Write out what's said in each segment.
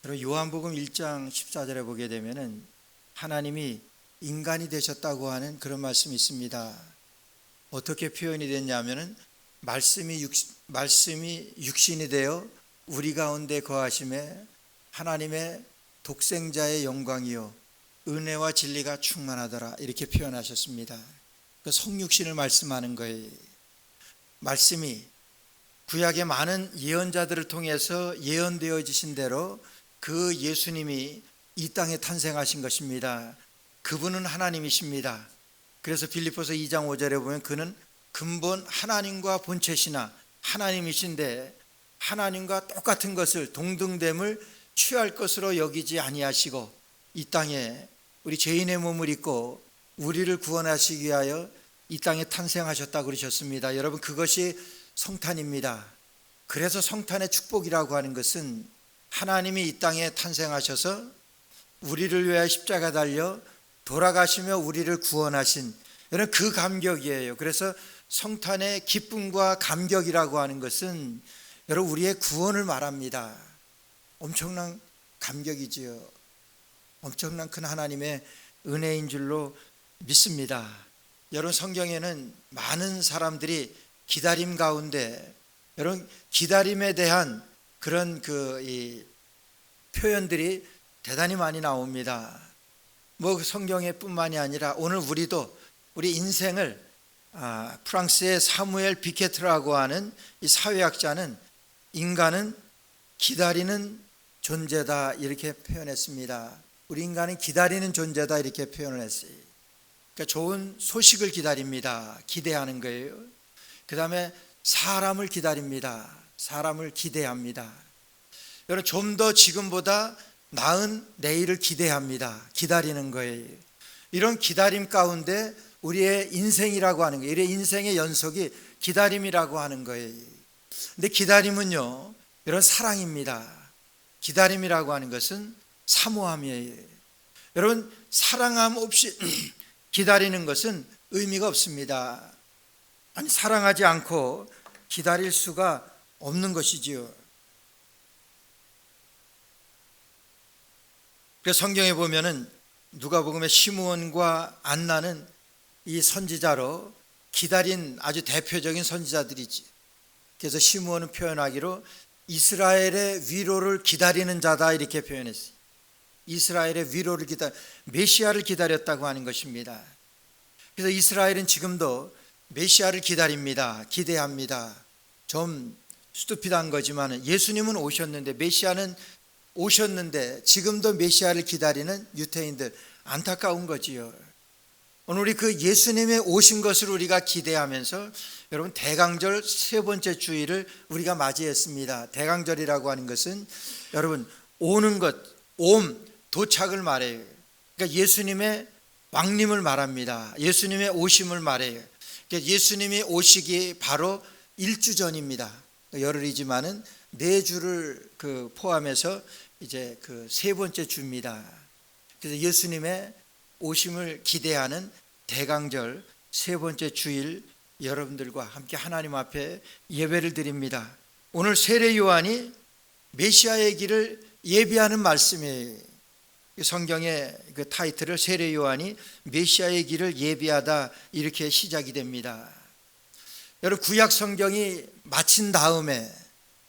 여러분 요한복음 1장 14절에 보게 되면은 하나님이 인간이 되셨다고 하는 그런 말씀이 있습니다. 어떻게 표현이 됐냐면은 말씀이 육신이 되어 우리 가운데 거하심에 하나님의 독생자의 영광이요 은혜와 진리가 충만하더라 이렇게 표현하셨습니다. 그 성육신을 말씀하는 거예요. 말씀이 구약의 많은 예언자들을 통해서 예언되어지신 대로 그 예수님이 이 땅에 탄생하신 것입니다. 그분은 하나님이십니다. 그래서 빌립보서 2장 5절에 보면 그는 근본 하나님과 본체시나 하나님이신데 하나님과 똑같은 것을 동등됨을 취할 것으로 여기지 아니하시고 이 땅에 우리 죄인의 몸을 입고 우리를 구원하시기 위하여 이 땅에 탄생하셨다고 그러셨습니다. 여러분 그것이 성탄입니다. 그래서 성탄의 축복이라고 하는 것은 하나님이 이 땅에 탄생하셔서 우리를 위하여 십자가 달려 돌아가시며 우리를 구원하신 여러분 그 감격이에요. 그래서 성탄의 기쁨과 감격이라고 하는 것은 여러분 우리의 구원을 말합니다. 엄청난 감격이지요. 엄청난 큰 하나님의 은혜인 줄로 믿습니다. 여러분 성경에는 많은 사람들이 기다림 가운데 여러분 기다림에 대한 그런 이 표현들이 대단히 많이 나옵니다. 뭐 성경에 뿐만이 아니라 오늘 우리도 우리 인생을 프랑스의 사무엘 비케트라고 하는 이 사회학자는 인간은 기다리는 존재다 이렇게 표현했습니다. 우리 인간은 기다리는 존재다 이렇게 표현을 했어요. 그러니까 좋은 소식을 기다립니다. 기대하는 거예요. 그 다음에 사람을 기다립니다. 사람을 기대합니다. 여러분 좀 더 지금보다 나은 내일을 기대합니다. 기다리는 거예요. 이런 기다림 가운데 우리의 인생이라고 하는 거예요. 우리의 인생의 연속이 기다림이라고 하는 거예요. 근데 기다림은요, 이런 사랑입니다. 기다림이라고 하는 것은 사모함이에요. 여러분 사랑함 없이 기다리는 것은 의미가 없습니다. 아니 사랑하지 않고 기다릴 수가 없는 것이지요. 그래서 성경에 보면은 누가복음의 시므온과 안나는 이 선지자로 기다린 아주 대표적인 선지자들이지. 그래서 시므온은 표현하기로 이스라엘의 위로를 기다리는 자다 이렇게 표현했어요. 이스라엘의 위로를 메시아를 기다렸다고 하는 것입니다. 그래서 이스라엘은 지금도 메시아를 기다립니다. 기대합니다. 좀 스투피드한 거지만 예수님은 오셨는데 메시아는 오셨는데 지금도 메시아를 기다리는 유태인들 안타까운 거지요. 오늘 우리 그 예수님의 오신 것을 우리가 기대하면서 여러분 대강절 세 번째 주일을 우리가 맞이했습니다. 대강절이라고 하는 것은 여러분 오는 것, 도착을 말해요. 그러니까 예수님의 왕림을 말합니다. 예수님의 오심을 말해요. 그러니까 예수님이 오시기 바로 일주 전입니다. 열흘이지만은 네 주를 포함해서 이제 그 세 번째 주입니다. 그래서 예수님의 오심을 기대하는 대강절 세 번째 주일 여러분들과 함께 하나님 앞에 예배를 드립니다. 오늘 세례 요한이 메시아의 길을 예비하는 말씀이에요. 성경의 그 타이틀을 세례 요한이 메시아의 길을 예비하다 이렇게 시작이 됩니다. 여러분 구약 성경이 마친 다음에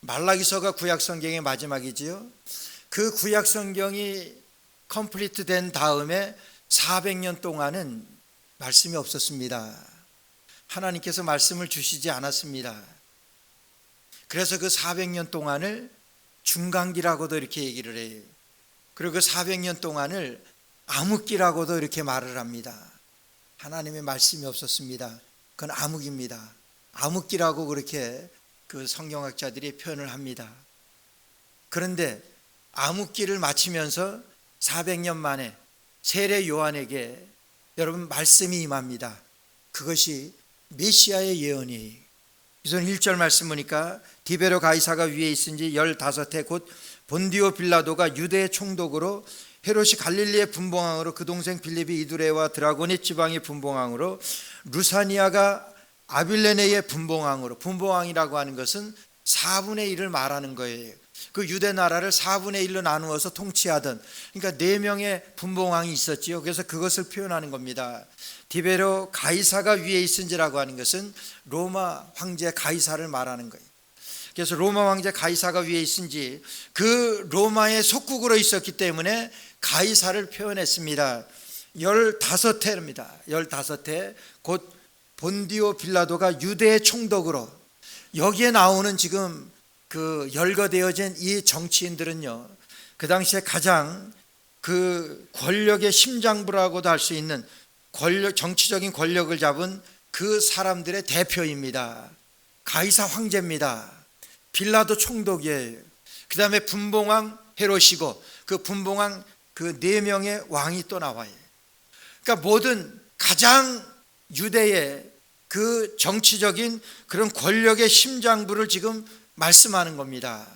말라기서가 구약 성경의 마지막이지요. 그 구약 성경이 컴플리트 된 다음에 400년 동안은 말씀이 없었습니다. 하나님께서 말씀을 주시지 않았습니다. 그래서 그 400년 동안을 중간기라고도 이렇게 얘기를 해요. 그리고 그 400년 동안을 암흑기라고도 이렇게 말을 합니다. 하나님의 말씀이 없었습니다. 그건 암흑입니다. 암흑기라고 그렇게 그 성경학자들이 표현을 합니다. 그런데 암흑기를 마치면서 400년 만에 세례 요한에게 여러분 말씀이 임합니다. 그것이 메시아의 예언이에요. 그래서 1절 말씀 보니까 디베로 가이사가 위에 있은지 15해 곧 본디오 빌라도가 유대의 총독으로 헤롯이 갈릴리의 분봉왕으로 그 동생 빌립이 이두레와 드라고니 지방의 분봉왕으로 루사니아가 아빌레네의 분봉왕으로, 분봉왕이라고 하는 것은 4분의 1을 말하는 거예요. 그 유대 나라를 4분의 1로 나누어서 통치하던, 그러니까 4명의 분봉왕이 있었지요. 그래서 그것을 표현하는 겁니다. 디베로 가이사가 위에 있은지라고 하는 것은 로마 황제 가이사를 말하는 거예요. 그래서 로마 황제 가이사가 위에 있은지 그 로마의 속국으로 있었기 때문에 가이사를 표현했습니다. 15회입니다. 15회. 곧 본디오 빌라도가 유대의 총독으로, 여기에 나오는 지금 그 열거되어진 이 정치인들은요, 그 당시에 가장 그 권력의 심장부라고도 할 수 있는 정치적인 권력을 잡은 그 사람들의 대표입니다. 가이사 황제입니다. 빌라도 총독이에요. 그 다음에 분봉왕 헤롯이고, 그 분봉왕 그 4명의 왕이 또 나와요. 그러니까 모든 가장 유대의 그 정치적인 그런 권력의 심장부를 지금 말씀하는 겁니다.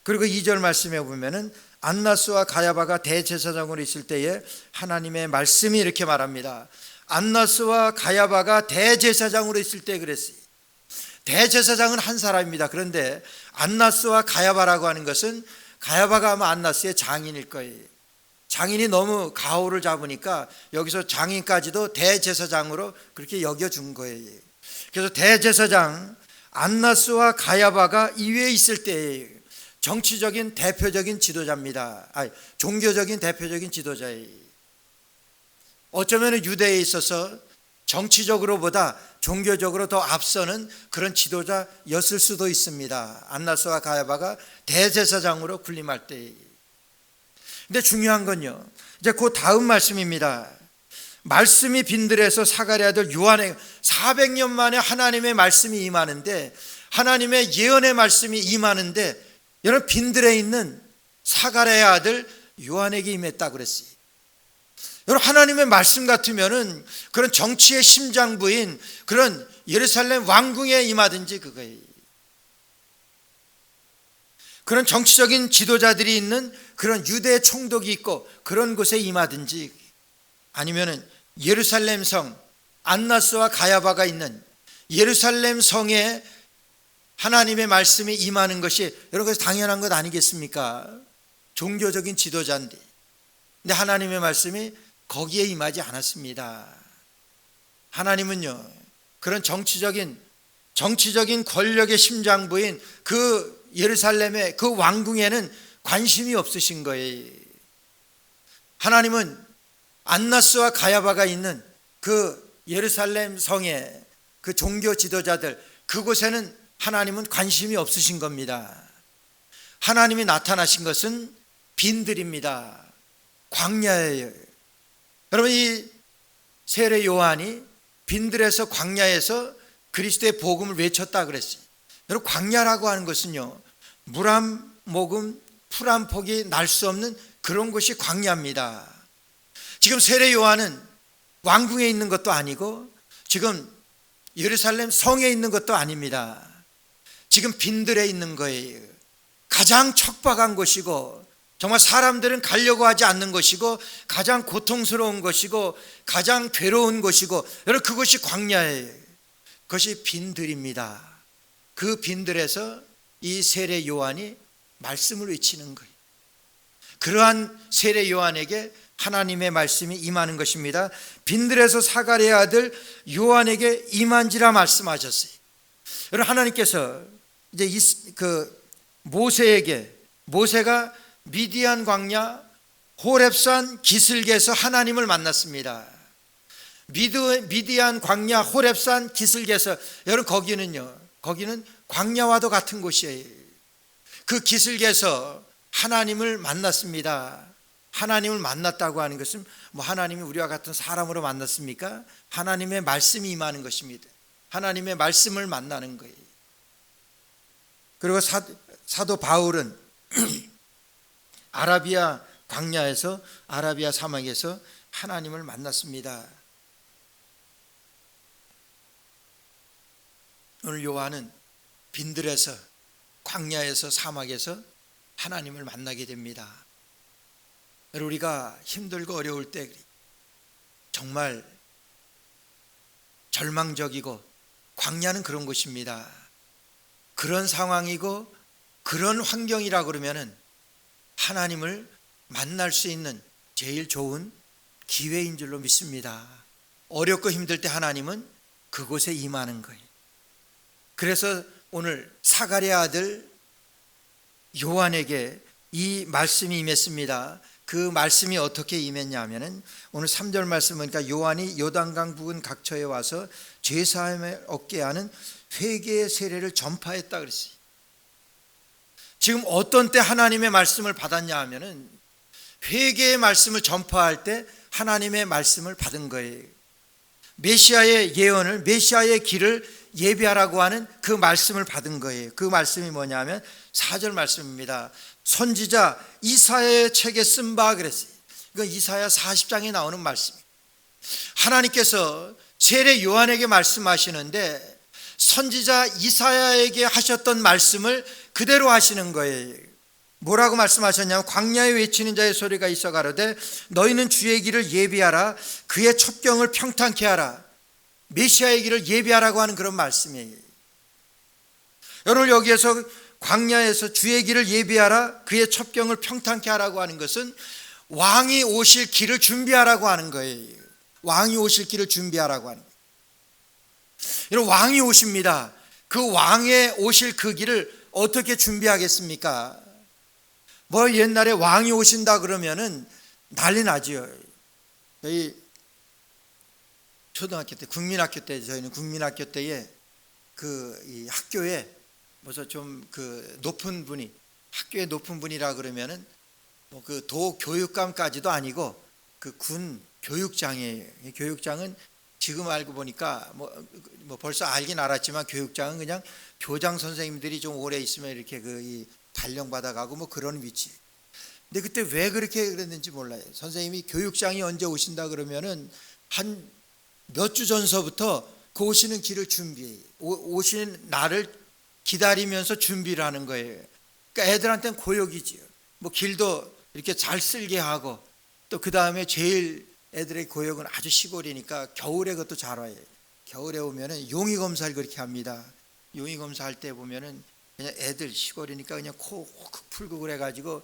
그리고 2절 말씀에 보면은 안나스와 가야바가 대제사장으로 있을 때에 하나님의 말씀이 이렇게 말합니다. 안나스와 가야바가 대제사장으로 있을 때 그랬어요. 대제사장은 한 사람입니다. 그런데 안나스와 가야바라고 하는 것은, 가야바가 아마 안나스의 장인일 거예요. 장인이 너무 가호를 잡으니까 여기서 장인까지도 대제사장으로 그렇게 여겨준 거예요. 그래서 대제사장 안나스와 가야바가 이외에 있을 때 정치적인 대표적인 지도자입니다. 종교적인 대표적인 지도자예요. 어쩌면 유대에 있어서 정치적으로보다 종교적으로 더 앞서는 그런 지도자였을 수도 있습니다. 안나스와 가야바가 대제사장으로 군림할 때. 근데 중요한 건요, 이제 그 다음 말씀입니다. 말씀이 빈들에서 사가랴 아들 요한의 400년 만에 하나님의 말씀이 임하는데, 하나님의 예언의 말씀이 임하는데, 여러분 빈들에 있는 사가랴의 아들 요한에게 임했다 그랬어요. 여러분 하나님의 말씀 같으면은 그런 정치의 심장부인 그런 예루살렘 왕궁에 임하든지 그거예요. 그런 정치적인 지도자들이 있는 그런 유대 총독이 있고 그런 곳에 임하든지, 아니면은 예루살렘 성 안나스와 가야바가 있는 예루살렘 성에 하나님의 말씀이 임하는 것이 여러분 그것이 당연한 것 아니겠습니까? 종교적인 지도자인데. 근데 하나님의 말씀이 거기에 임하지 않았습니다. 하나님은요, 그런 정치적인 권력의 심장부인 그 예루살렘의 그 왕궁에는 관심이 없으신 거예요. 하나님은 안나스와 가야바가 있는 그 예루살렘 성의 그 종교 지도자들, 그곳에는 하나님은 관심이 없으신 겁니다. 하나님이 나타나신 것은 빈들입니다. 광야예요. 여러분 이 세례 요한이 빈들에서 광야에서 그리스도의 복음을 외쳤다 그랬어요. 여러분 광야라고 하는 것은요, 물 한 모금 풀 한 폭이 날 수 없는 그런 곳이 광야입니다. 지금 세례 요한은 왕궁에 있는 것도 아니고 지금 예루살렘 성에 있는 것도 아닙니다. 지금 빈들에 있는 거예요. 가장 척박한 곳이고 정말 사람들은 가려고 하지 않는 것이고 가장 고통스러운 것이고 가장 괴로운 곳이고, 여러분 그것이 광야예요. 그것이 빈들입니다. 그 빈들에서 이 세례 요한이 말씀을 외치는 거예요. 그러한 세례 요한에게 하나님의 말씀이 임하는 것입니다. 빈들에서 사가랴의 아들 요한에게 임한지라 말씀하셨어요. 여러분 하나님께서 이제 모세가 미디안 광야 호렙산 기슭에서 하나님을 만났습니다. 미디안 광야 호렙산 기슭에서, 여러분 거기는 광야와도 같은 곳이에요. 그 기슭에서 하나님을 만났습니다. 하나님을 만났다고 하는 것은 하나님이 우리와 같은 사람으로 만났습니까? 하나님의 말씀이 임하는 것입니다. 하나님의 말씀을 만나는 거예요. 그리고 사도 바울은 아라비아 광야에서, 아라비아 사막에서 하나님을 만났습니다. 오늘 요한은 빈들에서, 광야에서, 사막에서 하나님을 만나게 됩니다. 우리가 힘들고 어려울 때 정말 절망적이고, 광야는 그런 곳입니다. 그런 상황이고 그런 환경이라 그러면은 하나님을 만날 수 있는 제일 좋은 기회인 줄로 믿습니다. 어렵고 힘들 때 하나님은 그곳에 임하는 거예요. 그래서 오늘 사가랴 아들 요한에게 이 말씀이 임했습니다. 그 말씀이 어떻게 임했냐 하면은 오늘 3절 말씀 보니까 요한이 요단강 부근 각처에 와서 죄사함을 얻게 하는 회개의 세례를 전파했다 그랬어요. 지금 어떤 때 하나님의 말씀을 받았냐 하면은 회개의 말씀을 전파할 때 하나님의 말씀을 받은 거예요. 메시아의 예언을, 메시아의 길을 예비하라고 하는 그 말씀을 받은 거예요. 그 말씀이 뭐냐면 4절 말씀입니다. 선지자 이사야의 책에 쓴 바 그랬어요. 이건 이사야 40장에 나오는 말씀이에요. 하나님께서 세례 요한에게 말씀하시는데 선지자 이사야에게 하셨던 말씀을 그대로 하시는 거예요. 뭐라고 말씀하셨냐면 광야에 외치는 자의 소리가 있어 가로되 너희는 주의 길을 예비하라 그의 첩경을 평탄케 하라. 메시아의 길을 예비하라고 하는 그런 말씀이에요. 여러분 여기에서 광야에서 주의 길을 예비하라 그의 첩경을 평탄케 하라고 하는 것은 왕이 오실 길을 준비하라고 하는 거예요. 왕이 오실 길을 준비하라고 하는 거예요. 여러분 왕이 오십니다. 그 왕의 오실 그 길을 어떻게 준비하겠습니까? 뭐 옛날에 왕이 오신다 그러면은 난리 나지요. 저희 초등학교 때 국민학교 때 저희는 국민학교 때에 이 학교에 무슨 좀 그 높은 분이 학교에 높은 분이라 그러면은 뭐 그 도 교육감까지도 아니고 그 군 교육장이에요. 교육장은 지금 알고 보니까 뭐 벌써 알긴 알았지만 교육장은 그냥 교장 선생님들이 좀 오래 있으면 이렇게 이 발령 받아가고 뭐 그런 위치. 근데 그때 왜 그렇게 그랬는지 몰라요. 선생님이 교육장이 언제 오신다 그러면은 한 몇 주 전서부터 그 오시는 길을 준비해. 오시는 날을 기다리면서 준비를 하는 거예요. 그러니까 애들한테는 고역이지요. 뭐 길도 이렇게 잘 쓸게 하고 또 그 다음에 제일 애들의 고역은 아주 시골이니까 겨울에 그것도 잘 와요. 겨울에 오면은 용의 검사를 그렇게 합니다. 용의 검사할 때 보면은 그냥 애들 시골이니까 그냥 코 훅 풀고 그래가지고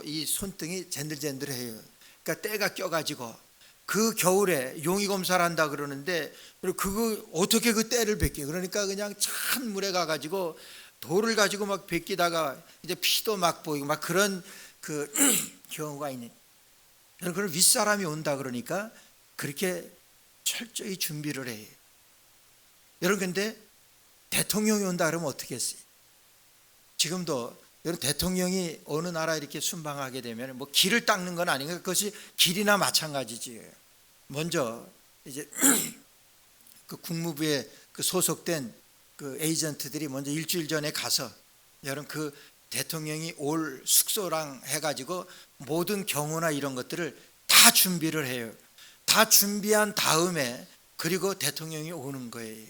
이 손등이 젠들젠들해요. 그러니까 때가 껴가지고 그 겨울에 용의 검사를 한다 그러는데 그리고 그거 어떻게 그 때를 뱉게 그러니까 그냥 찬 물에 가가지고 돌을 가지고 막 뱉기다가 이제 피도 막 보이고 막 그런 그 경우가 있는. 그런 윗사람이 온다 그러니까 그렇게 철저히 준비를 해요. 여러분 근데 대통령이 온다 그러면 어떻게 했어요? 지금도 여러분 대통령이 어느 나라 이렇게 순방하게 되면 뭐 길을 닦는 건 아닌가? 그것이 길이나 마찬가지지. 먼저 이제 그 국무부에 그 소속된 그 에이전트들이 먼저 일주일 전에 가서 여러분 그 대통령이 올 숙소랑 해가지고 모든 경호나 이런 것들을 다 준비를 해요. 다 준비한 다음에 그리고 대통령이 오는 거예요.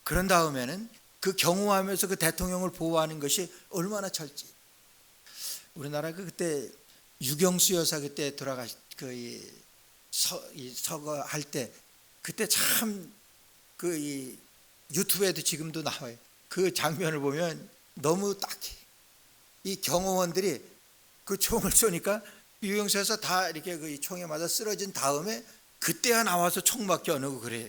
그런 다음에는 그 경호하면서 그 대통령을 보호하는 것이 얼마나 철저히. 우리나라 그때 유경수 여사 그때 서거할 때 그때 참 이 유튜브에도 지금도 나와요. 그 장면을 보면 너무 딱해. 이 경호원들이 그 총을 쏘니까 유경수 여사 다 이렇게 그 총에 맞아 쓰러진 다음에 그때야 나와서 총밖에 안 오고 그래요.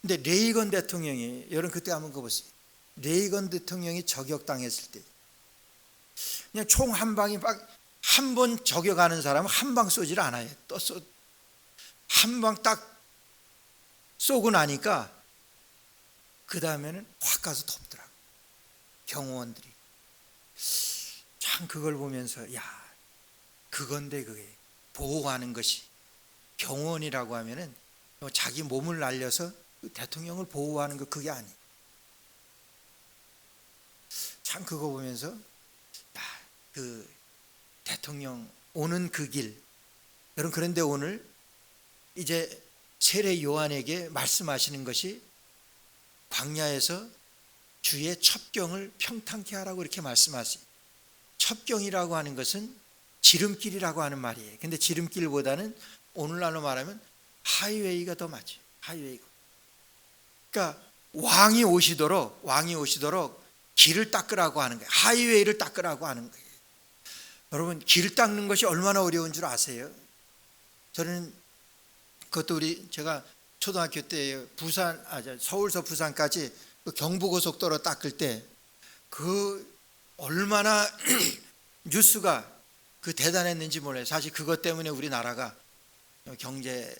근데 레이건 대통령이 여러분 그때 한번 가보세요. 레이건 대통령이 저격당했을 때 그냥 총 한 방이 막 한 번 저격하는 사람은 한 방 쏘질 않아요. 또 한 방 딱 쏘고 나니까 그 다음에는 확 가서 덮더라고. 경호원들이 참 그걸 보면서 야 그건데 그게 보호하는 것이 경호원이라고 하면은 자기 몸을 날려서 대통령을 보호하는 거 그게 아니에요. 참 그거 보면서 야, 그 대통령 오는 그 길 여러분 그런데 오늘 이제 세례 요한에게 말씀하시는 것이 광야에서 주의 첩경을 평탄케 하라고 이렇게 말씀하세요. 첩경이라고 하는 것은 지름길이라고 하는 말이에요. 근데 지름길보다는 오늘날로 말하면 하이웨이가 더 맞아요. 하이웨이가. 그러니까 왕이 오시도록 길을 닦으라고 하는 거예요. 하이웨이를 닦으라고 하는 거예요. 여러분, 길 닦는 것이 얼마나 어려운 줄 아세요? 저는 그것도 제가 초등학교 때 서울서 부산까지 그 경부고속도로 닦을 때 그 얼마나 뉴스가 그 대단했는지 몰라요. 사실 그것 때문에 우리나라가 경제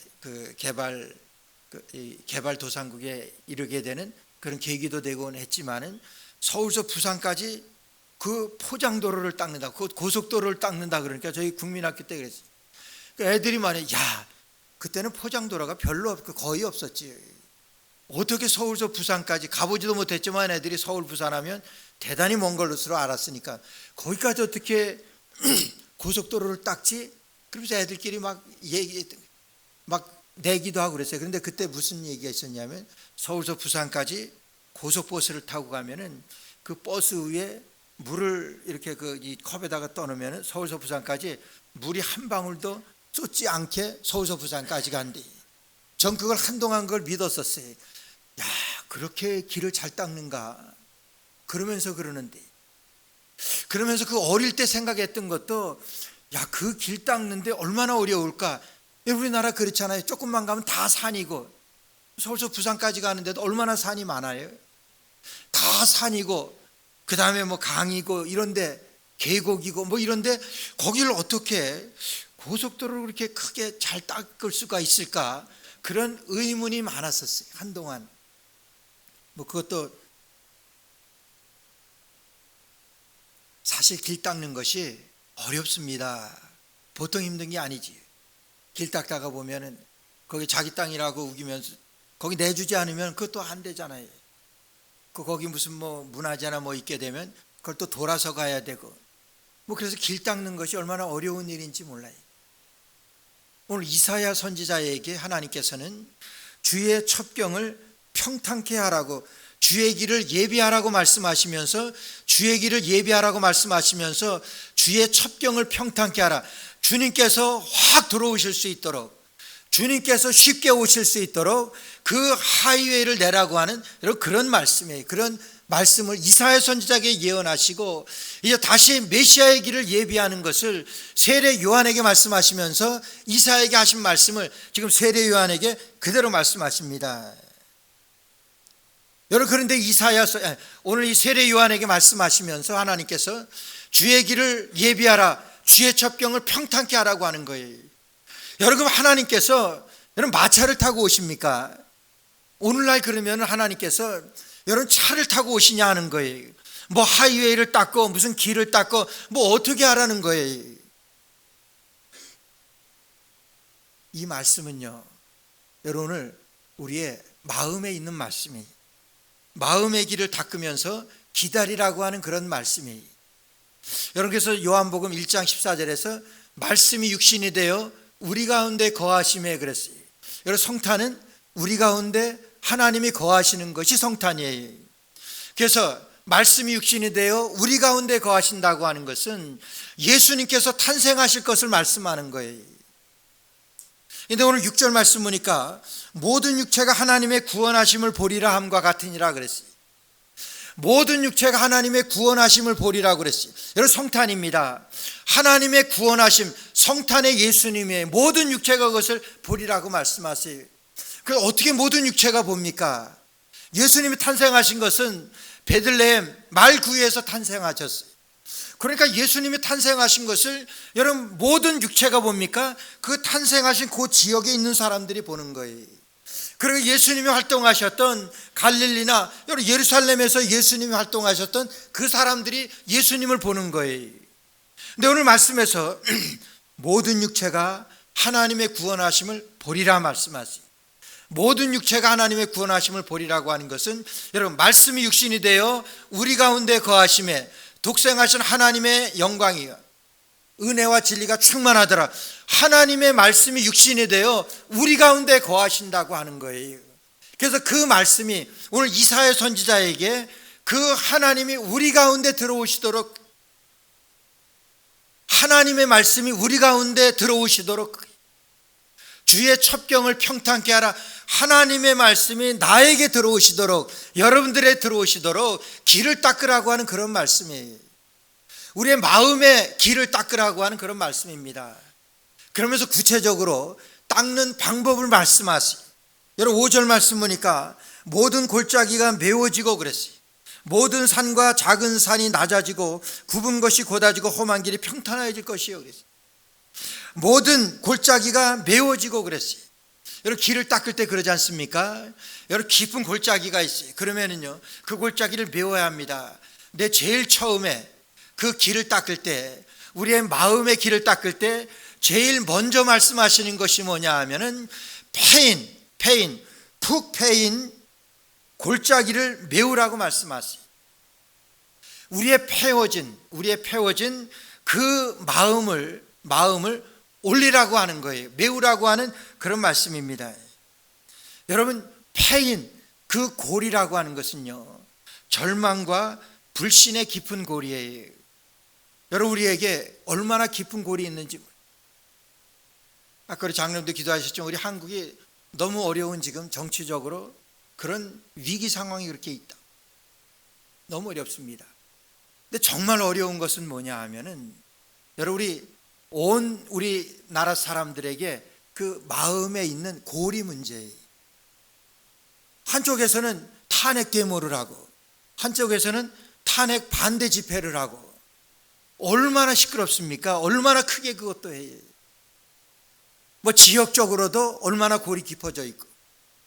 개발도상국에 이르게 되는 그런 계기도 되곤 했지만은, 서울서 부산까지 그 포장도로를 닦는다, 그 고속도로를 닦는다 그러니까 저희 국민학교 때 그랬어요. 애들이 말해, 야, 그때는 포장도로가 별로 없고 거의 없었지. 어떻게 서울서 부산까지 가보지도 못했지만 애들이 서울 부산하면 대단히 먼 것으로 알았으니까 거기까지 어떻게 고속도로를 닦지? 그러면서 애들끼리 막 내기도 하고 그랬어요. 그런데 그때 무슨 얘기가 있었냐면, 서울서 부산까지 고속버스를 타고 가면은 그 버스 위에 물을 이렇게 이 컵에다가 떠놓으면 서울서 부산까지 물이 한 방울도 쏟지 않게 서울서 부산까지 간대. 전 그걸 한동안 그걸 믿었었어요. 야, 그렇게 길을 잘 닦는가? 그러면서 그러는데, 그러면서 그 어릴 때 생각했던 것도, 야, 그 길 닦는데 얼마나 어려울까? 우리나라 그렇잖아요. 조금만 가면 다 산이고, 서울서 부산까지 가는데도 얼마나 산이 많아요. 다 산이고, 그 다음에 뭐 강이고 이런데, 계곡이고 뭐 이런데, 거기를 어떻게 고속도로를 그렇게 크게 잘 닦을 수가 있을까? 그런 의문이 많았었어요, 한동안. 뭐 그것도 사실 길 닦는 것이 어렵습니다. 보통 힘든 게 아니지. 길 닦다가 보면은 거기 자기 땅이라고 우기면서 거기 내주지 않으면 그것도 안 되잖아요. 거기 무슨 뭐 문화재나 뭐 있게 되면 그걸 또 돌아서 가야 되고, 뭐 그래서 길 닦는 것이 얼마나 어려운 일인지 몰라요. 오늘 이사야 선지자에게 하나님께서는 주의 첩경을 평탄케 하라고, 주의 길을 예비하라고 말씀하시면서, 주의 길을 예비하라고 말씀하시면서 주의 첩경을 평탄케 하라. 주님께서 확 들어오실 수 있도록, 주님께서 쉽게 오실 수 있도록 그 하이웨이를 내라고 하는 그런 말씀이에요. 그런 말씀을 이사야 선지자에게 예언하시고, 이제 다시 메시아의 길을 예비하는 것을 세례 요한에게 말씀하시면서 이사야에게 하신 말씀을 지금 세례 요한에게 그대로 말씀하십니다. 여러분, 그런데 오늘 이 세례 요한에게 말씀하시면서 하나님께서 주의 길을 예비하라, 주의 첩경을 평탄케 하라고 하는 거예요. 여러분, 하나님께서 여러분 마차를 타고 오십니까? 오늘날 그러면 하나님께서 여러분 차를 타고 오시냐 하는 거예요. 뭐 하이웨이를 닦고 무슨 길을 닦고 뭐 어떻게 하라는 거예요. 이 말씀은요, 여러분 오늘 우리의 마음에 있는 말씀이에요. 마음의 길을 닦으면서 기다리라고 하는 그런 말씀이에요. 여러분, 그래서 요한복음 1장 14절에서 말씀이 육신이 되어 우리 가운데 거하심에 그랬어요. 여러분, 성탄은 우리 가운데 하나님이 거하시는 것이 성탄이에요. 그래서 말씀이 육신이 되어 우리 가운데 거하신다고 하는 것은 예수님께서 탄생하실 것을 말씀하는 거예요. 근데 오늘 6절 말씀 보니까 모든 육체가 하나님의 구원하심을 보리라 함과 같으니라 그랬어요. 모든 육체가 하나님의 구원하심을 보리라 그랬어요. 여러분, 성탄입니다. 하나님의 구원하심, 성탄의 예수님의 모든 육체가 그것을 보리라고 말씀하세요. 그래서 어떻게 모든 육체가 봅니까? 예수님이 탄생하신 것은 베들레헴 말구유에서 탄생하셨어요. 그러니까 예수님이 탄생하신 것을 여러분 모든 육체가 봅니까? 그 탄생하신 그 지역에 있는 사람들이 보는 거예요. 그리고 예수님이 활동하셨던 갈릴리나 여러분 예루살렘에서 예수님이 활동하셨던 그 사람들이 예수님을 보는 거예요. 근데 오늘 말씀에서 모든 육체가 하나님의 구원하심을 보리라 말씀하세요. 모든 육체가 하나님의 구원하심을 보리라고 하는 것은 여러분 말씀이 육신이 되어 우리 가운데 거하심에 독생하신 하나님의 영광이요 은혜와 진리가 충만하더라. 하나님의 말씀이 육신이 되어 우리 가운데 거하신다고 하는 거예요. 그래서 그 말씀이 오늘 이사야 선지자에게 그 하나님이 우리 가운데 들어오시도록, 하나님의 말씀이 우리 가운데 들어오시도록 주의 첩경을 평탄케 하라. 하나님의 말씀이 나에게 들어오시도록, 여러분들에 들어오시도록 길을 닦으라고 하는 그런 말씀이에요. 우리의 마음의 길을 닦으라고 하는 그런 말씀입니다. 그러면서 구체적으로 닦는 방법을 말씀하세요. 여러분 5절 말씀 보니까 모든 골짜기가 메워지고 그랬어요. 모든 산과 작은 산이 낮아지고 굽은 것이 곧아지고 험한 길이 평탄해질 것이요 그랬어요. 모든 골짜기가 메워지고 그랬어요. 여러분 길을 닦을 때 그러지 않습니까? 여러분 깊은 골짜기가 있어요. 그러면은요 그 골짜기를 메워야 합니다. 근데 제일 처음에 그 길을 닦을 때, 우리의 마음의 길을 닦을 때 제일 먼저 말씀하시는 것이 뭐냐 하면은 푹 패인 골짜기를 메우라고 말씀하세요. 우리의 패워진 그 마음을 올리라고 하는 거예요. 메우라고 하는 그런 말씀입니다. 여러분 패인 그 골이라고 하는 것은요 절망과 불신의 깊은 골이에요. 여러분 우리에게 얼마나 깊은 골이 있는지, 아까 우리 장로님도 기도하셨지만 우리 한국이 너무 어려운 지금 정치적으로 그런 위기 상황이 그렇게 있다. 너무 어렵습니다. 근데 정말 어려운 것은 뭐냐 하면은 여러분 우리 나라 사람들에게 그 마음에 있는 고리 문제예요. 한쪽에서는 탄핵 데모를 하고 한쪽에서는 탄핵 반대 집회를 하고, 얼마나 시끄럽습니까? 얼마나 크게 그것도 해요. 뭐 지역적으로도 얼마나 골이 깊어져 있고,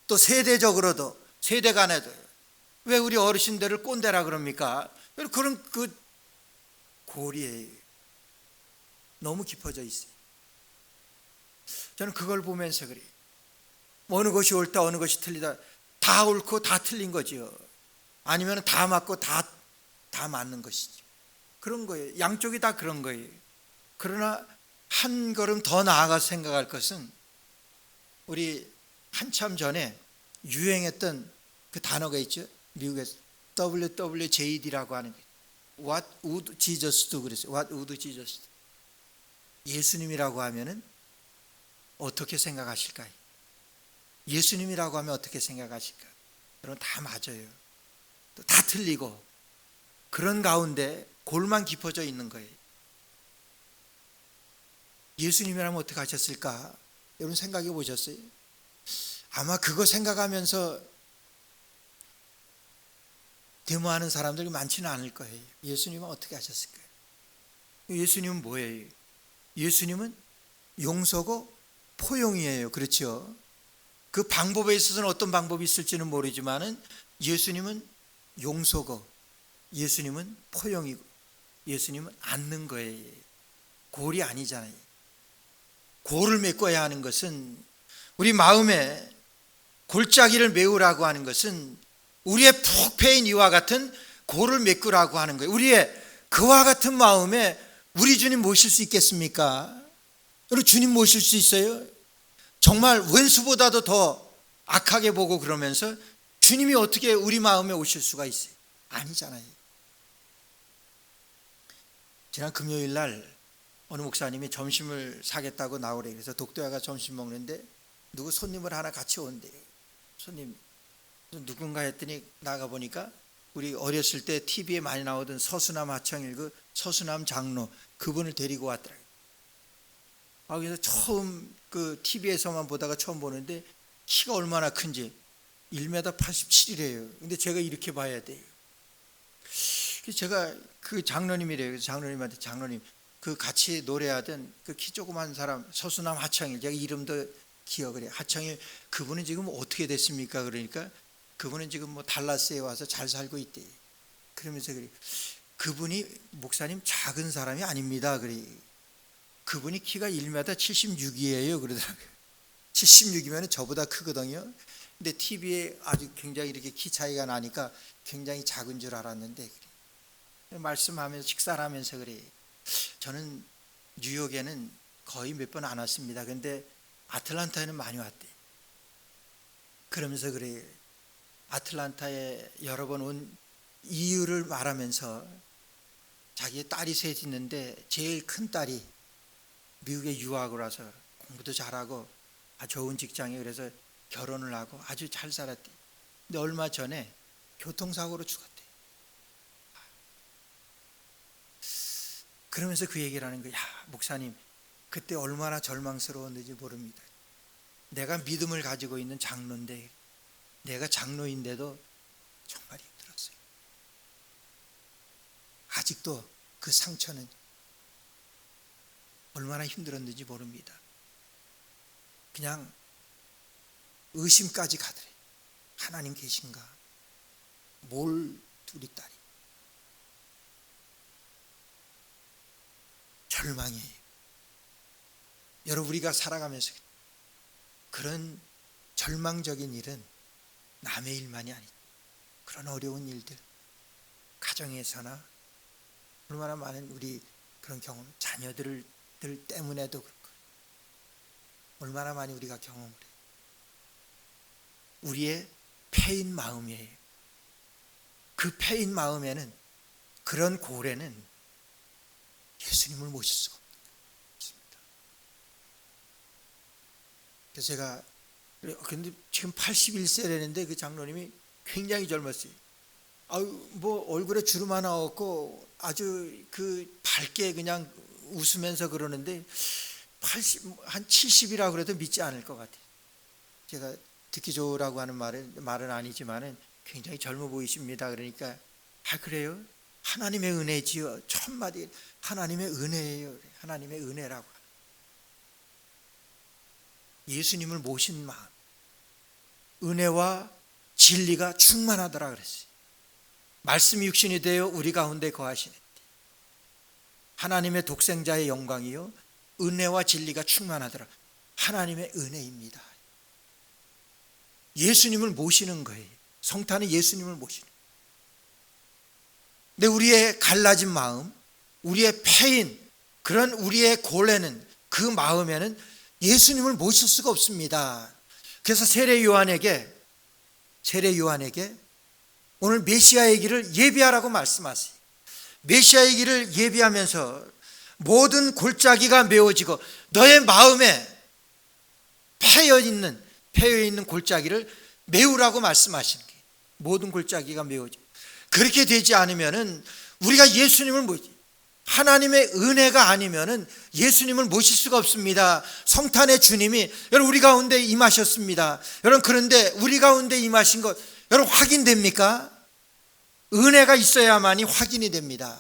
또 세대적으로도, 세대 간에도. 왜 우리 어르신들을 꼰대라 그럽니까? 그런 그 골이에요. 너무 깊어져 있어요. 저는 그걸 보면서 그래요. 어느 것이 옳다 어느 것이 틀리다, 다 옳고 다 틀린 거지요. 아니면 다 맞고 다 맞는 것이죠. 그런 거예요. 양쪽이 다 그런 거예요. 그러나 한 걸음 더 나아가서 생각할 것은 우리 한참 전에 유행했던 그 단어가 있죠. 미국에서 WWJD라고 하는 거예요. What would Jesus do? 그랬어요. What would Jesus do? 예수님이라고 하면은 어떻게 생각하실까요? 예수님이라고 하면 어떻게 생각하실까? 여러분 다 맞아요. 또 다 틀리고 그런 가운데 골만 깊어져 있는 거예요. 예수님이라면 어떻게 하셨을까? 여러분 생각해 보셨어요? 아마 그거 생각하면서 데모하는 사람들이 많지는 않을 거예요. 예수님은 어떻게 하셨을까요? 예수님은 뭐예요? 예수님은 용서고 포용이에요. 그렇죠? 그 방법에 있어서는 어떤 방법이 있을지는 모르지만은 예수님은 용서고 예수님은 포용이고 예수님은 앉는 거예요. 골이 아니잖아요. 골을 메꿔야 하는 것은, 우리 마음에 골짜기를 메우라고 하는 것은 우리의 푹 패인 이와 같은 골을 메꾸라고 하는 거예요. 우리의 그와 같은 마음에 우리 주님 모실 수 있겠습니까? 여러분 주님 모실 수 있어요? 정말 원수보다도 더 악하게 보고 그러면서 주님이 어떻게 우리 마음에 오실 수가 있어요? 아니잖아요. 지난 금요일 날 어느 목사님이 점심을 사겠다고 나오래. 그래서 독도야가 점심 먹는데 누구 손님을 하나 같이 온대요. 손님 누군가 했더니 나가 보니까 우리 어렸을 때 TV에 많이 나오던 서수남 하청일 그 서수남 장로, 그분을 데리고 왔더라고요. 그래서 처음 그 TV에서만 보다가 처음 보는데 키가 얼마나 큰지 1m 87이래요. 근데 제가 이렇게 봐야 돼요. 제가 그 장로님이래요. 그래서 장로님한테, 장로님 그 같이 노래하던 그 키 조그만 사람 서수남 하청일, 제가 이름도 기억을 해요. 하청일, 그분은 지금 어떻게 됐습니까? 그러니까 그분은 지금 뭐 달라스에 와서 잘 살고 있대. 그러면서 그래, 그분이 목사님 작은 사람이 아닙니다. 그래, 그분이 키가 1m 76이에요. 그러더라고요. 76이면 저보다 크거든요. 근데 TV에 아주 굉장히 이렇게 키 차이가 나니까 굉장히 작은 줄 알았는데, 그래. 말씀하면서 식사를 하면서 그래, 저는 뉴욕에는 거의 몇 번 안 왔습니다. 근데 아틀란타에는 많이 왔대. 그러면서 그래, 아틀란타에 여러 번 온 이유를 말하면서 자기의 딸이 셋 있는데 제일 큰 딸이 미국에 유학을 와서 공부도 잘하고 좋은 직장에 그래서 결혼을 하고 아주 잘 살았대. 근데 얼마 전에 교통사고로 죽었대. 그러면서 그 얘기를 하는 거야. 목사님, 그때 얼마나 절망스러웠는지 모릅니다. 내가 믿음을 가지고 있는 장로인데, 내가 장로인데도 정말 힘들었어요. 아직도 그 상처는 얼마나 힘들었는지 모릅니다. 그냥 의심까지 가더래. 하나님 계신가? 뭘 우리 딸이? 절망이에요. 여러분, 우리가 살아가면서 그런 절망적인 일은 남의 일만이 아니죠. 그런 어려운 일들, 가정에서나 얼마나 많은 우리 그런 경험, 자녀들 때문에도 그렇고 얼마나 많이 우리가 경험을 해요. 우리의 패인 마음이에요. 그 패인 마음에는, 그런 고래는 예수님을 모실 수가 없습니다. 그래서 제가, 근데 지금 81세라는데 그 장로님이 굉장히 젊었어요. 뭐 얼굴에 주름 하나 없고 아주 그 밝게 그냥 웃으면서 그러는데 한 70이라고 그래도 믿지 않을 것 같아요. 제가 듣기 좋으라고 하는 말은 아니지만은 굉장히 젊어 보이십니다. 그러니까 그래요? 하나님의 은혜지요. 첫 마디 하나님의 은혜예요. 하나님의 은혜라고. 예수님을 모신 마음, 은혜와 진리가 충만하더라 그랬어요. 말씀이 육신이 되어 우리 가운데 거하시는 하나님의 독생자의 영광이요, 은혜와 진리가 충만하더라. 하나님의 은혜입니다. 예수님을 모시는 거예요. 성탄은 예수님을 모시는 거예요. 근데 우리의 갈라진 마음, 우리의 패인, 그런 우리의 고뇌는, 그 마음에는 예수님을 모실 수가 없습니다. 그래서 세례 요한에게 오늘 메시아의 길을 예비하라고 말씀하세요. 메시아의 길을 예비하면서 모든 골짜기가 메워지고 너의 마음에 패여 있는 골짜기를 메우라고 말씀하시는 거예요. 모든 골짜기가 메워지고, 그렇게 되지 않으면은 우리가 예수님을 하나님의 은혜가 아니면은 예수님을 모실 수가 없습니다. 성탄의 주님이 여러분 우리 가운데 임하셨습니다. 여러분, 그런데 우리 가운데 임하신 것 여러분 확인됩니까? 은혜가 있어야만이 확인이 됩니다.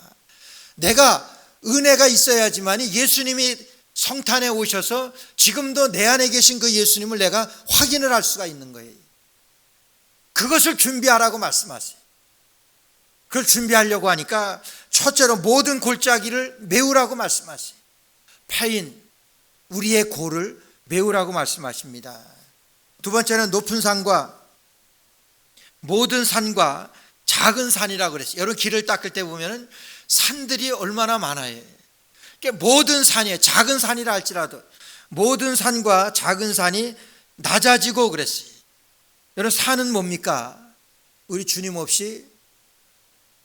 내가 은혜가 있어야지만이 예수님이 성탄에 오셔서 지금도 내 안에 계신 그 예수님을 내가 확인을 할 수가 있는 거예요. 그것을 준비하라고 말씀하세요. 그걸 준비하려고 하니까 첫째로 모든 골짜기를 메우라고 말씀하세요. 패인, 우리의 고를 메우라고 말씀하십니다. 두 번째는 높은 산과 모든 산과 작은 산이라고 그랬어요. 여러분, 길을 닦을 때 보면은 산들이 얼마나 많아요. 모든 산이에요. 작은 산이라 할지라도 모든 산과 작은 산이 낮아지고 그랬어요. 여러분, 산은 뭡니까? 우리 주님 없이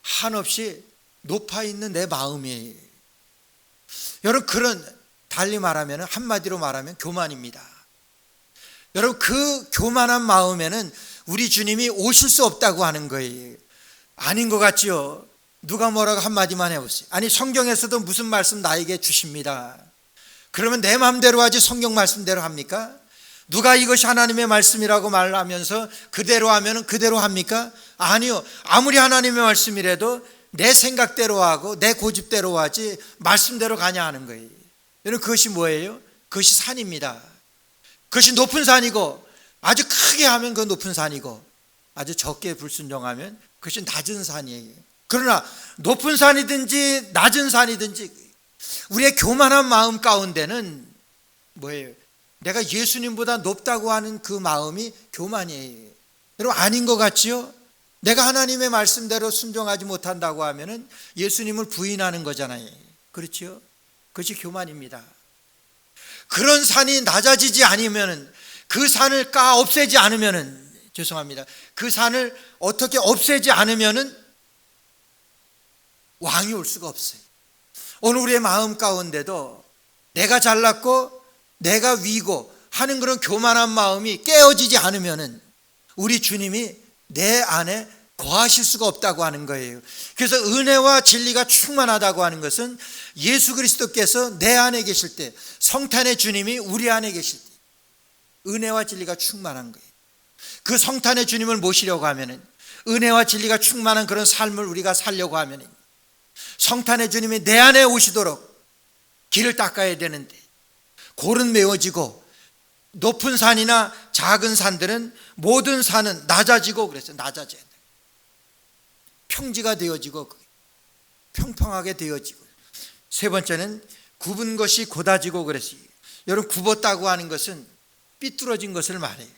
한없이 높아 있는 내 마음이에요. 여러분, 그런 달리 말하면, 한마디로 말하면 교만입니다. 여러분, 그 교만한 마음에는 우리 주님이 오실 수 없다고 하는 거예요. 아닌 것 같지요? 누가 뭐라고 한마디만 해보세요. 아니, 성경에서도 무슨 말씀 나에게 주십니다. 그러면 내 마음대로 하지 성경 말씀대로 합니까? 누가 이것이 하나님의 말씀이라고 말하면서 그대로 하면 그대로 합니까? 아니요. 아무리 하나님의 말씀이라도 내 생각대로 하고 내 고집대로 하지 말씀대로 가냐 하는 거예요. 여러분, 그것이 뭐예요? 그것이 산입니다. 그것이 높은 산이고, 아주 크게 하면 그 높은 산이고, 아주 적게 불순종하면 그것이 낮은 산이에요. 그러나 높은 산이든지 낮은 산이든지 우리의 교만한 마음 가운데는 뭐예요? 내가 예수님보다 높다고 하는 그 마음이 교만이에요. 여러분, 아닌 것 같지요? 내가 하나님의 말씀대로 순종하지 못한다고 하면은 예수님을 부인하는 거잖아요. 그렇죠? 그것이 교만입니다. 그런 산이 낮아지지 않으면은, 그 산을 없애지 않으면은, 죄송합니다. 그 산을 어떻게 없애지 않으면은 왕이 올 수가 없어요. 오늘 우리의 마음 가운데도 내가 잘났고 내가 위고 하는 그런 교만한 마음이 깨어지지 않으면은 우리 주님이 내 안에 거하실 수가 없다고 하는 거예요. 그래서 은혜와 진리가 충만하다고 하는 것은 예수 그리스도께서 내 안에 계실 때, 성탄의 주님이 우리 안에 계실 때 은혜와 진리가 충만한 거예요. 그 성탄의 주님을 모시려고 하면은, 은혜와 진리가 충만한 그런 삶을 우리가 살려고 하면은 성탄의 주님이 내 안에 오시도록 길을 닦아야 되는데, 골은 메워지고 높은 산이나 작은 산들은, 모든 산은 낮아지고, 그랬어요. 낮아져야 돼. 평지가 되어지고 평평하게 되어지고. 세 번째는 굽은 것이 곧아지고 그랬어요. 여러분, 굽었다고 하는 것은 삐뚤어진 것을 말해요.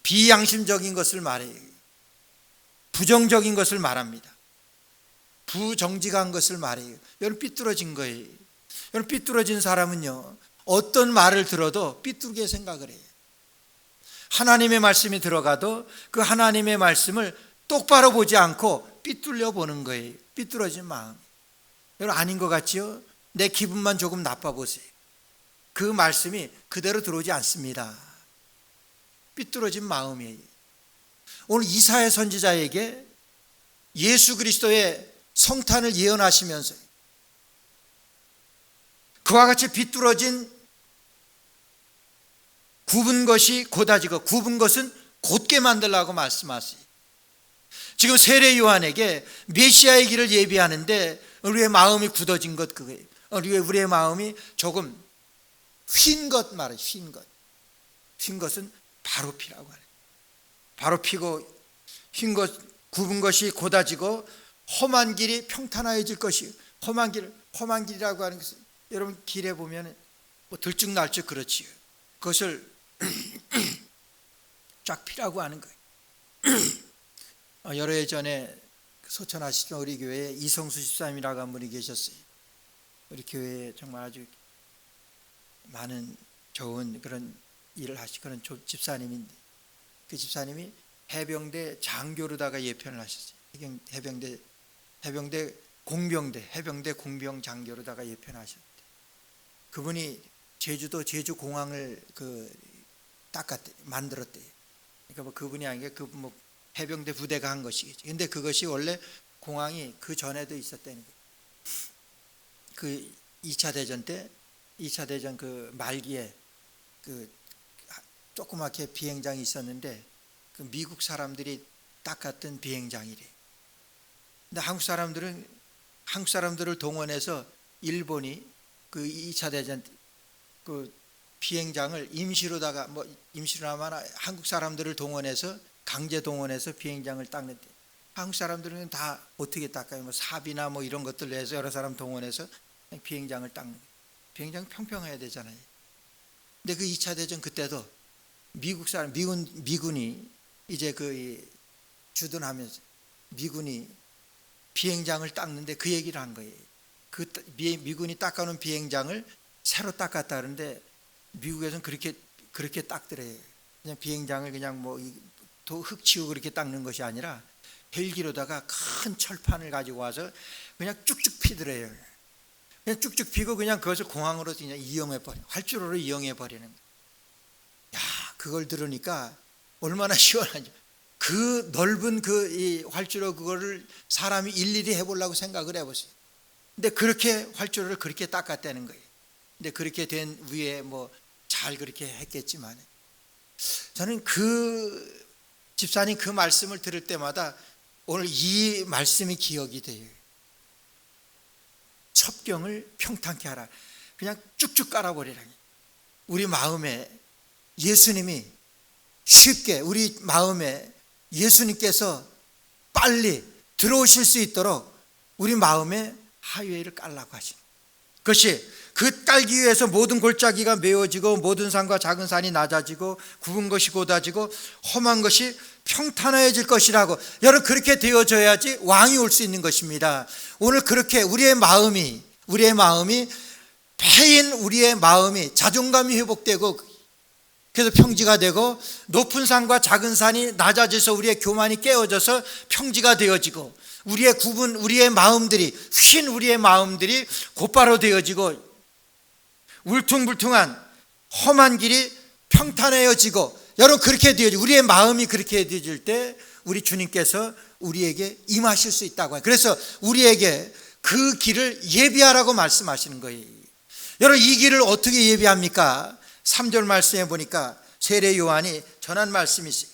비양심적인 것을 말해요. 부정적인 것을 말합니다. 부정직한 것을 말해요. 여러분, 삐뚤어진 거예요. 여러분, 삐뚤어진 사람은요, 어떤 말을 들어도 삐뚤게 생각을 해요. 하나님의 말씀이 들어가도 그 하나님의 말씀을 똑바로 보지 않고 삐뚤려 보는 거예요. 삐뚤어진 마음. 여러분, 아닌 것 같지요? 내 기분만 조금 나빠 보세요. 그 말씀이 그대로 들어오지 않습니다. 삐뚤어진 마음이에요. 오늘 이사야 선지자에게 예수 그리스도의 성탄을 예언하시면서 그와 같이 삐뚤어진, 굽은 것이 곧아지고, 굽은 것은 곧게 만들라고 말씀하세요. 지금 세례 요한에게 메시아의 길을 예비하는데 우리의 마음이 굳어진 것, 그거예요. 우리의 마음이 조금 휜 것 말이에요. 휜 것. 휜 것은 바로 피라고 하네요. 바로 피고, 휜 것, 굽은 것이 곧아지고 험한 길이 평탄해질 것이요. 험한 길이라고 하는 것은, 여러분, 길에 보면 뭐 들쭉날쭉 그렇지요. 그것을 쫙 피라고 하는 거예요. 여러 해 전에 소천하시던 우리 교회에 이성수 집사님이라고 한 분이 계셨어요. 우리 교회에 정말 아주 많은 좋은 그런 일을 하시고 그런 집사님인데, 그 집사님이 해병대 장교로다가 예편을 하셨어요. 해병대 공병 장교로다가 예편하셨대. 그분이 제주 공항을 만들었대요. 그러니까 뭐 그분이 아니라 뭐 해병대 부대가 한 것이겠죠. 근데 그것이 원래 공항이 그 전에도 있었다는 거예요. 그 2차 대전 그 말기에 그 조그맣게 비행장이 있었는데, 그 미국 사람들이 닦았던 비행장이래. 근데 한국 사람들을 동원해서 일본이 그 2차 대전 그 비행장을 임시로다가, 뭐 임시로나마 한국 사람들을 동원해서, 강제 동원해서 비행장을 닦는데, 한국 사람들은 다 어떻게 닦아요? 뭐 사비나 뭐 이런 것들 내서 여러 사람 동원해서 비행장을 닦는 거예요. 비행장 평평해야 되잖아요. 근데 그 2차 대전 그때도 미군이 이제 주둔하면서 미군이 비행장을 닦는데 그 얘기를 한 거예요. 그 미군이 닦아놓은 비행장을 새로 닦았다 그러는데, 미국에서는 그렇게 닦더래요. 그냥 비행장을 그냥 뭐 흙 치우고 그렇게 닦는 것이 아니라 헬기로다가 큰 철판을 가지고 와서 그냥 쭉쭉 피더래요. 그냥 쭉쭉 피고 그냥 그것을 공항으로 그냥 활주로로 이용해 버리는 거예요. 야, 그걸 들으니까 얼마나 시원하죠. 그 넓은 이 활주로, 그거를 사람이 일일이 해보려고 생각을 해보세요. 근데 그렇게 활주로를 그렇게 닦았다는 거예요. 근데 그렇게 된 위에 뭐 잘 그렇게 했겠지만, 저는 그 집사님 그 말씀을 들을 때마다 오늘 이 말씀이 기억이 돼요. 첩경을 평탄케 하라. 그냥 쭉쭉 깔아버리라. 우리 마음에 예수님이 쉽게, 우리 마음에 예수님께서 빨리 들어오실 수 있도록 우리 마음에 하이웨이를 깔라고 하시는 그것이, 그 깔기 위해서 모든 골짜기가 메워지고 모든 산과 작은 산이 낮아지고 굽은 것이 곧아지고 험한 것이 평탄해질 것이라고. 여러분, 그렇게 되어져야지 왕이 올 수 있는 것입니다. 오늘 그렇게 우리의 마음이 패인 우리의 마음이 자존감이 회복되고, 그래서 평지가 되고, 높은 산과 작은 산이 낮아져서 우리의 교만이 깨어져서 평지가 되어지고, 우리의 마음들이, 휜 우리의 마음들이 곧바로 되어지고, 울퉁불퉁한 험한 길이 평탄해지고, 여러분 그렇게 되어지고, 우리의 마음이 그렇게 되어질 때 우리 주님께서 우리에게 임하실 수 있다고 해요. 그래서 우리에게 그 길을 예비하라고 말씀하시는 거예요. 여러분 이 길을 어떻게 예비합니까? 3절 말씀에 보니까 세례 요한이 전한 말씀이 있어요.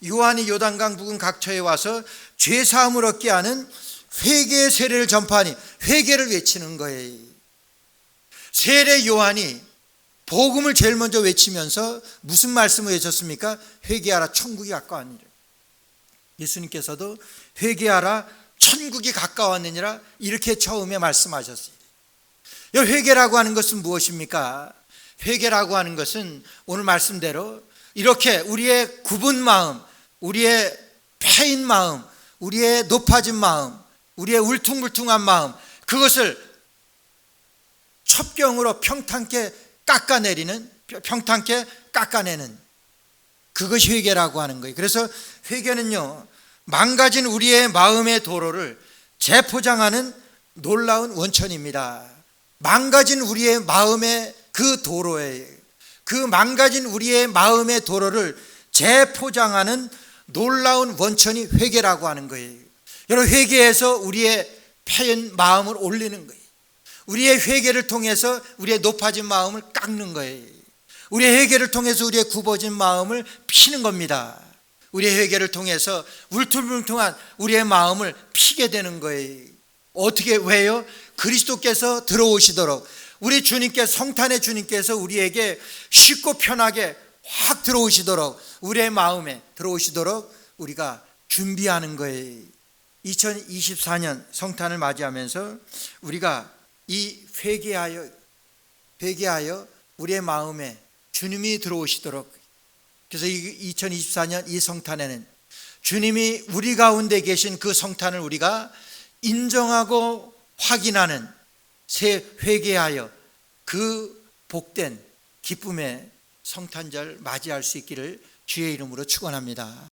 요한이 요단강 부근 각처에 와서 죄사함을 얻게 하는 회개의 세례를 전파하니, 회개를 외치는 거예요. 세례 요한이 복음을 제일 먼저 외치면서 무슨 말씀을 외쳤습니까? 회개하라, 천국이 가까웠느니라. 예수님께서도 회개하라, 천국이 가까웠느니라, 이렇게 처음에 말씀하셨어요. 이 회개라고 하는 것은 무엇입니까? 회개라고 하는 것은 오늘 말씀대로 이렇게 우리의 굽은 마음, 우리의 패인 마음, 우리의 높아진 마음, 우리의 울퉁불퉁한 마음, 그것을 첩경으로 평탄케 깎아내는 그것이 회개라고 하는 거예요. 그래서 회개는요, 망가진 우리의 마음의 도로를 재포장하는 놀라운 원천입니다. 망가진 우리의 마음의 그 도로에, 그 망가진 우리의 마음의 도로를 재포장하는 놀라운 원천이 회개라고 하는 거예요. 여러분 회개에서 우리의 패인 마음을 올리는 거예요. 우리의 회개를 통해서 우리의 높아진 마음을 깎는 거예요. 우리의 회개를 통해서 우리의 굽어진 마음을 피는 겁니다. 우리의 회개를 통해서 울퉁불퉁한 우리의 마음을 피게 되는 거예요. 어떻게, 왜요? 그리스도께서 들어오시도록, 우리 주님께서, 성탄의 주님께서 우리에게 쉽고 편하게 확 들어오시도록, 우리의 마음에 들어오시도록 우리가 준비하는 거예요. 2024년 성탄을 맞이하면서 우리가 이 회개하여 우리의 마음에 주님이 들어오시도록, 그래서 2024년 이 성탄에는 주님이 우리 가운데 계신 그 성탄을 우리가 인정하고 확인하는 새 회개하여 그 복된 기쁨의 성탄절 맞이할 수 있기를 주의 이름으로 축원합니다.